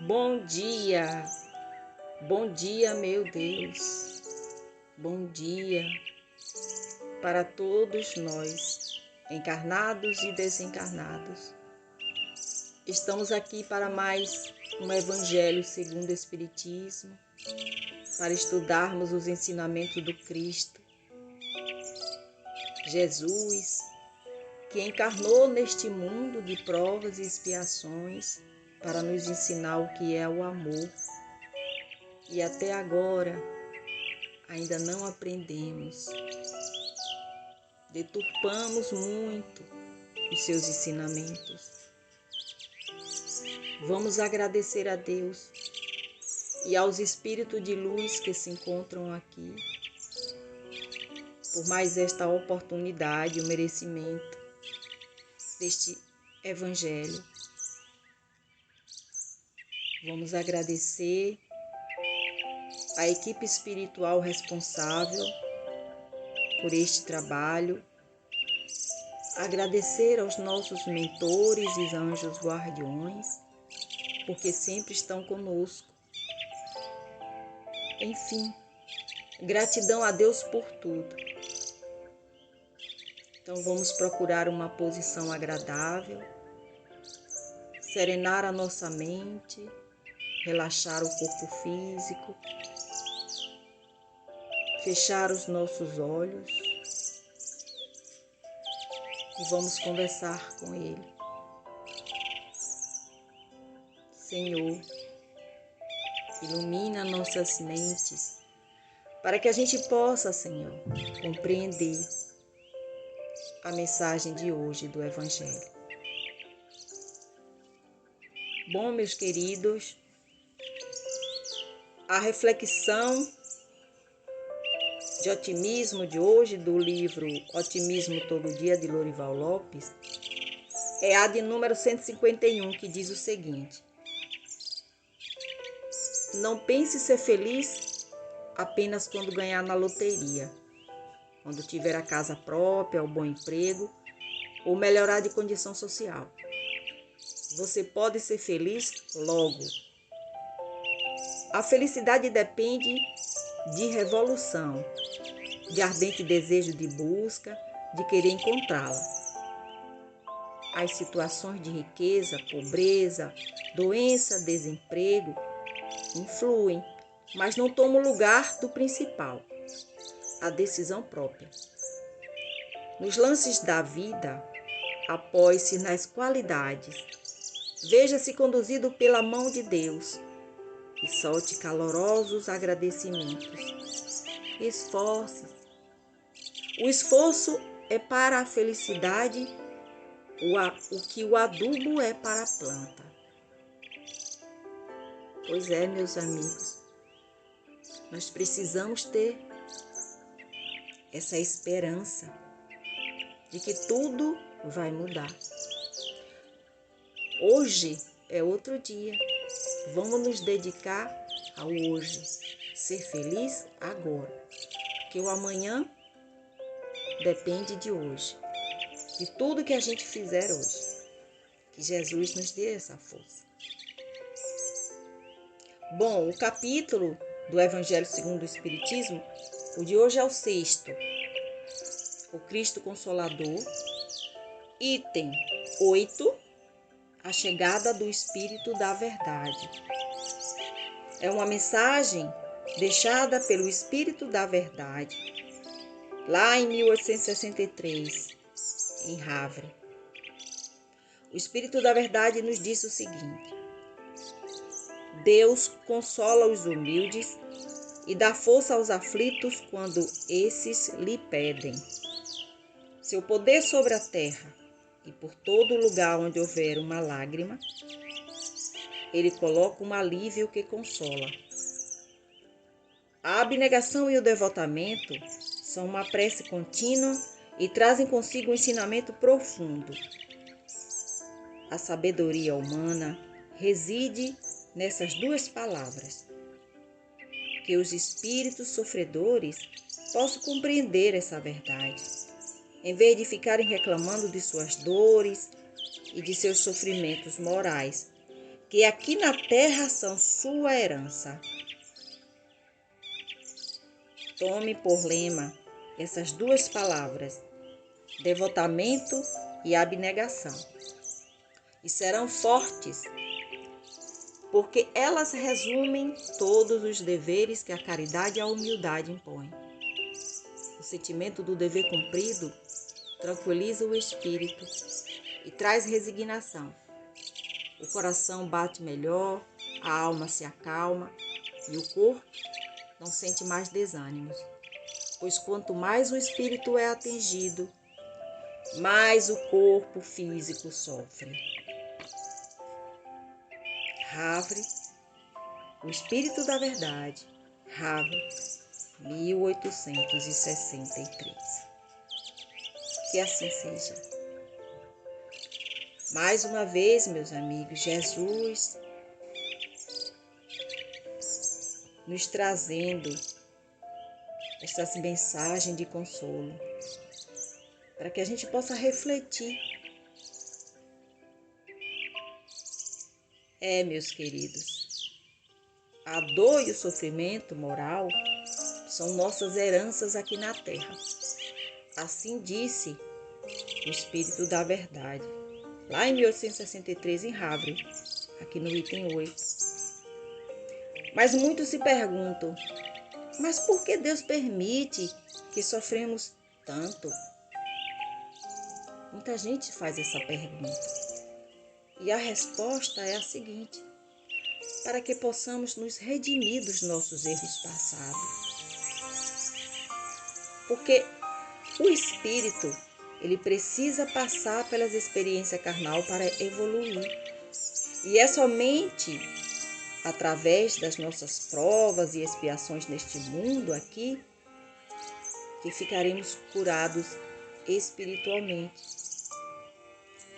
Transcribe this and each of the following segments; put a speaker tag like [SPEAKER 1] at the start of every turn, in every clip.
[SPEAKER 1] Bom dia, meu Deus, bom dia para todos nós, encarnados e desencarnados. Estamos aqui para mais um Evangelho segundo o Espiritismo, para estudarmos os ensinamentos do Cristo, Jesus, que encarnou neste mundo de provas e expiações para nos ensinar o que é o amor. E até agora ainda não aprendemos. Deturpamos muito os seus ensinamentos. Vamos agradecer a Deus e aos espíritos de luz que se encontram aqui por mais esta oportunidade, o merecimento deste Evangelho. Vamos agradecer a equipe espiritual responsável por este trabalho, agradecer aos nossos mentores e anjos guardiões, porque sempre estão conosco. Enfim, gratidão a Deus por tudo. Então vamos procurar uma posição agradável, serenar a nossa mente, relaxar o corpo físico, fechar os nossos olhos e vamos conversar com Ele. Senhor, ilumina nossas mentes para que a gente possa, Senhor, compreender a mensagem de hoje do Evangelho. Bom, meus queridos, a reflexão de otimismo de hoje do livro Otimismo Todo Dia, de Lorival Lopes, é a de número 151, que diz o seguinte: não pense ser feliz apenas quando ganhar na loteria, quando tiver a casa própria, o bom emprego ou melhorar de condição social. Você pode ser feliz logo. A felicidade depende de revolução, de ardente desejo de busca, de querer encontrá-la. As situações de riqueza, pobreza, doença, desemprego influem, mas não tomam o lugar do principal, a decisão própria. Nos lances da vida, apoie-se nas qualidades. Veja-se conduzido pela mão de Deus e solte calorosos agradecimentos. Esforce-se. O esforço é para a felicidade o que o adubo é para a planta. Pois é, meus amigos, nós precisamos ter essa esperança de que tudo vai mudar. Hoje é outro dia. Vamos nos dedicar ao hoje. Ser feliz agora. Porque o amanhã depende de hoje. De tudo que a gente fizer hoje. Que Jesus nos dê essa força. Bom, o capítulo do Evangelho segundo o Espiritismo, o de hoje é o 6º. O Cristo Consolador. Item 8. A chegada do Espírito da Verdade. É uma mensagem deixada pelo Espírito da Verdade, lá em 1863, em Havre. O Espírito da Verdade nos disse o seguinte: Deus consola os humildes e dá força aos aflitos quando esses lhe pedem. Seu poder sobre a terra e por todo lugar onde houver uma lágrima, Ele coloca um alívio que consola. A abnegação e o devotamento são uma prece contínua e trazem consigo um ensinamento profundo. A sabedoria humana reside nessas duas palavras. Que os espíritos sofredores possam compreender essa verdade, em vez de ficarem reclamando de suas dores e de seus sofrimentos morais, que aqui na terra são sua herança. Tome por lema essas duas palavras, devotamento e abnegação, e serão fortes, porque elas resumem todos os deveres que a caridade e a humildade impõem. O sentimento do dever cumprido tranquiliza o espírito e traz resignação. O coração bate melhor, a alma se acalma e o corpo não sente mais desânimos, pois quanto mais o espírito é atingido, mais o corpo físico sofre. Havre, o Espírito da Verdade, Havre, 1863. Que assim seja. Mais uma vez, meus amigos, Jesus nos trazendo esta mensagem de consolo, para que a gente possa refletir. Meus queridos, a dor e o sofrimento moral são nossas heranças aqui na terra. Assim disse o Espírito da Verdade, lá em 1863, em Havre, aqui no item 8. Mas muitos se perguntam, mas por que Deus permite que sofremos tanto? Muita gente faz essa pergunta. E a resposta é a seguinte: para que possamos nos redimir dos nossos erros passados. Porque o espírito, ele precisa passar pelas experiências carnal para evoluir. E é somente através das nossas provas e expiações neste mundo aqui que ficaremos curados espiritualmente.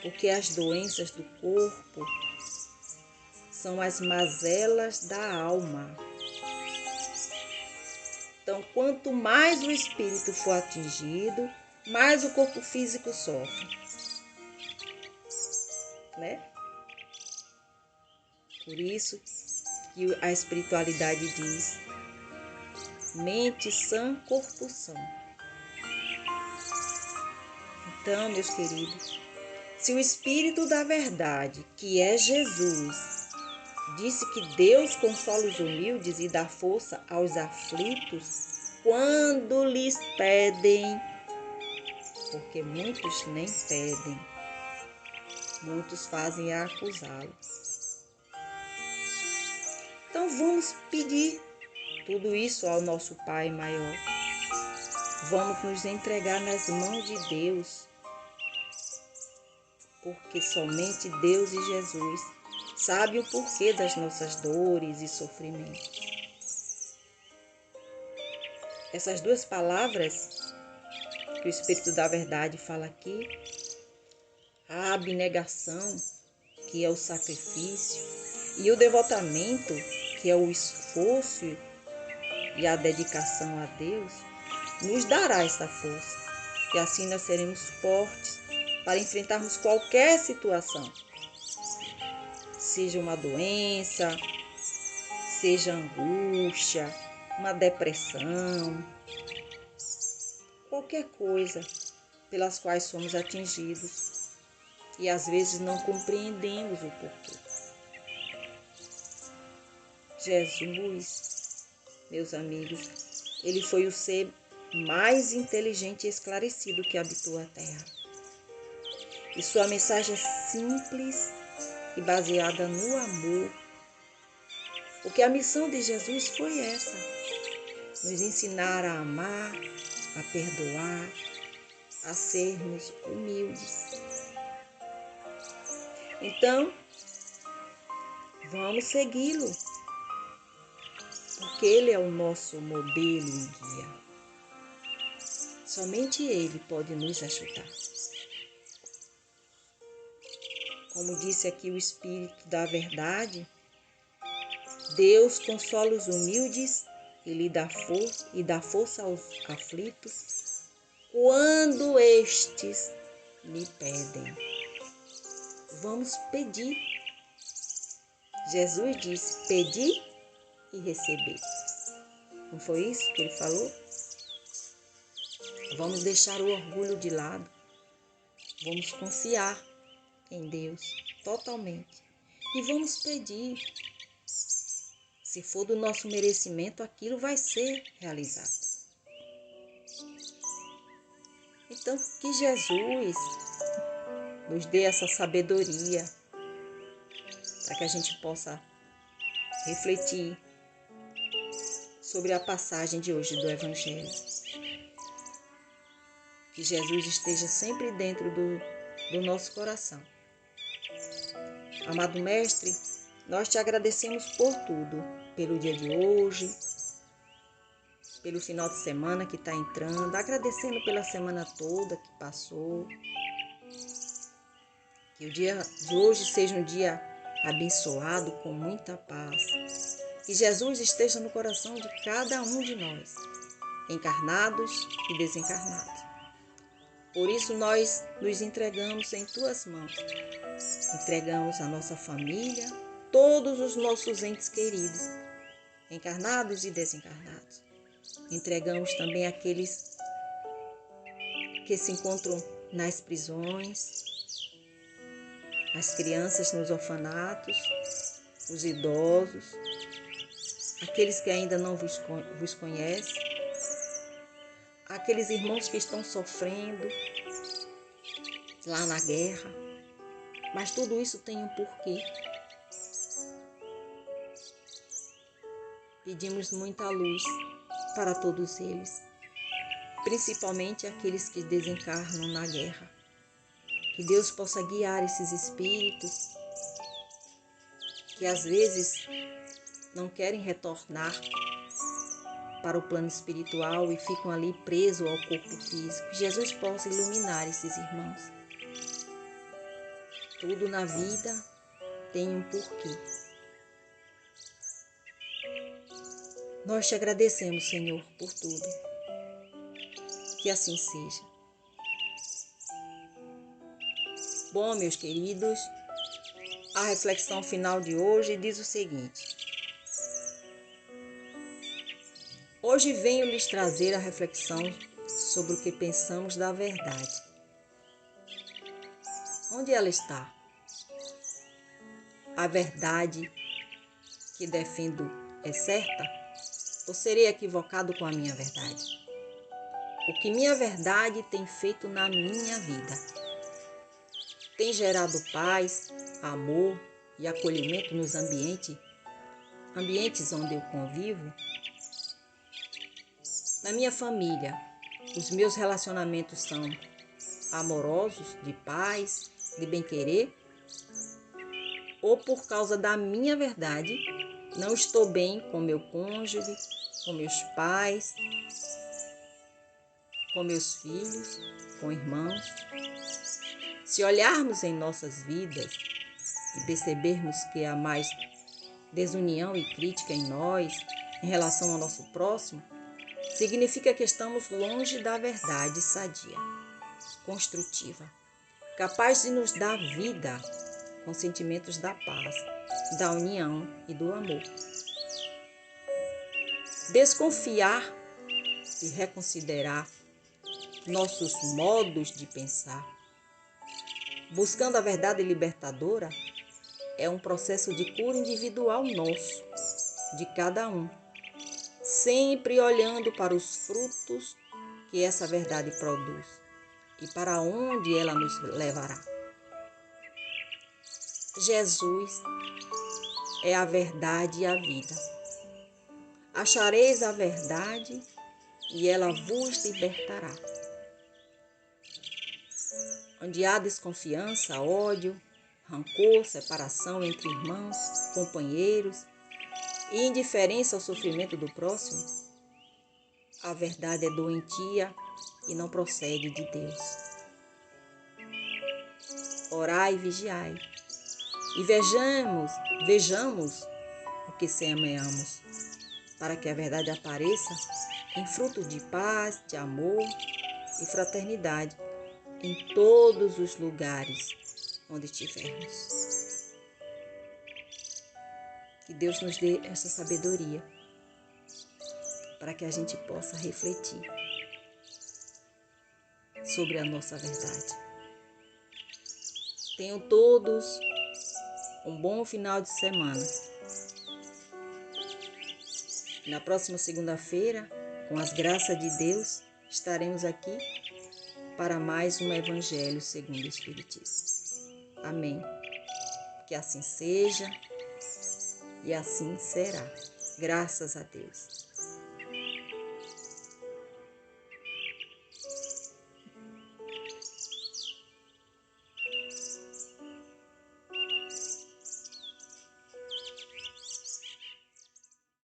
[SPEAKER 1] Porque as doenças do corpo são as mazelas da alma. Então, quanto mais o espírito for atingido, mais o corpo físico sofre, né? Por isso que a espiritualidade diz: mente sã, corpo sã. Então, meus queridos, se o Espírito da Verdade, que é Jesus, disse que Deus consola os humildes e dá força aos aflitos quando lhes pedem, porque muitos nem pedem, muitos fazem a acusá-lo. Então vamos pedir tudo isso ao nosso Pai maior. Vamos nos entregar nas mãos de Deus, porque somente Deus e Jesus sabem o porquê das nossas dores e sofrimentos. Essas duas palavras que o Espírito da Verdade fala aqui, a abnegação, que é o sacrifício, e o devotamento, que é o esforço e a dedicação a Deus, nos dará essa força, e assim nós seremos fortes para enfrentarmos qualquer situação, seja uma doença, seja angústia, uma depressão, qualquer coisa pelas quais somos atingidos e às vezes não compreendemos o porquê. Jesus, meus amigos, ele foi o ser mais inteligente e esclarecido que habitou a terra. E sua mensagem é simples e baseada no amor. Porque a missão de Jesus foi essa: nos ensinar a amar, a perdoar, a sermos humildes. Então, vamos segui-lo, porque ele é o nosso modelo e guia. Somente ele pode nos ajudar. Como disse aqui o Espírito da Verdade, Deus consola os humildes e lhe dá força aos aflitos quando estes lhe pedem. Vamos pedir Jesus disse: pedi e receber. Não foi isso que ele falou? Vamos deixar o orgulho de lado. Vamos confiar em Deus totalmente. E vamos pedir. Se for do nosso merecimento, aquilo vai ser realizado. Então, que Jesus nos dê essa sabedoria para que a gente possa refletir sobre a passagem de hoje do Evangelho. Que Jesus esteja sempre dentro do nosso coração. Amado Mestre, nós te agradecemos por tudo, pelo dia de hoje, pelo final de semana que está entrando, agradecendo pela semana toda que passou. Que o dia de hoje seja um dia abençoado, com muita paz. Que Jesus esteja no coração de cada um de nós, encarnados e desencarnados. Por isso nós nos entregamos em tuas mãos. Entregamos a nossa família, todos os nossos entes queridos, encarnados e desencarnados. Entregamos também aqueles que se encontram nas prisões, as crianças nos orfanatos, os idosos, aqueles que ainda não vos conhecem, aqueles irmãos que estão sofrendo lá na guerra. Mas tudo isso tem um porquê. Pedimos muita luz para todos eles, principalmente aqueles que desencarnam na guerra. Que Deus possa guiar esses espíritos que às vezes não querem retornar para o plano espiritual e ficam ali presos ao corpo físico. Que Jesus possa iluminar esses irmãos. Tudo na vida tem um porquê. Nós te agradecemos, Senhor, por tudo. Que assim seja. Bom, meus queridos, a reflexão final de hoje diz o seguinte: hoje venho lhes trazer a reflexão sobre o que pensamos da verdade. Onde ela está? A verdade que defendo é certa? Ou serei equivocado com a minha verdade? O que minha verdade tem feito na minha vida? Tem gerado paz, amor e acolhimento nos ambientes onde eu convivo? Na minha família, os meus relacionamentos são amorosos, de paz, de bem-querer? Ou por causa da minha verdade, não estou bem com meu cônjuge, com meus pais, com meus filhos, com irmãos? Se olharmos em nossas vidas e percebermos que há mais desunião e crítica em nós, em relação ao nosso próximo, significa que estamos longe da verdade sadia, construtiva, capaz de nos dar vida com sentimentos da paz, da união e do amor. Desconfiar e reconsiderar nossos modos de pensar, buscando a verdade libertadora, é um processo de cura individual nosso, de cada um, sempre olhando para os frutos que essa verdade produz e para onde ela nos levará. Jesus é a verdade e a vida. Achareis a verdade e ela vos libertará. Onde há desconfiança, ódio, rancor, separação entre irmãos, companheiros e indiferença ao sofrimento do próximo, a verdade é doentia e não procede de Deus. Orai e vigiai, e vejamos o que semeamos, para que a verdade apareça em fruto de paz, de amor e fraternidade em todos os lugares onde estivermos. Que Deus nos dê essa sabedoria para que a gente possa refletir sobre a nossa verdade. Tenham todos um bom final de semana. Na próxima segunda-feira, com as graças de Deus, estaremos aqui para mais um Evangelho segundo o Espiritismo. Amém. Que assim seja e assim será. Graças a Deus.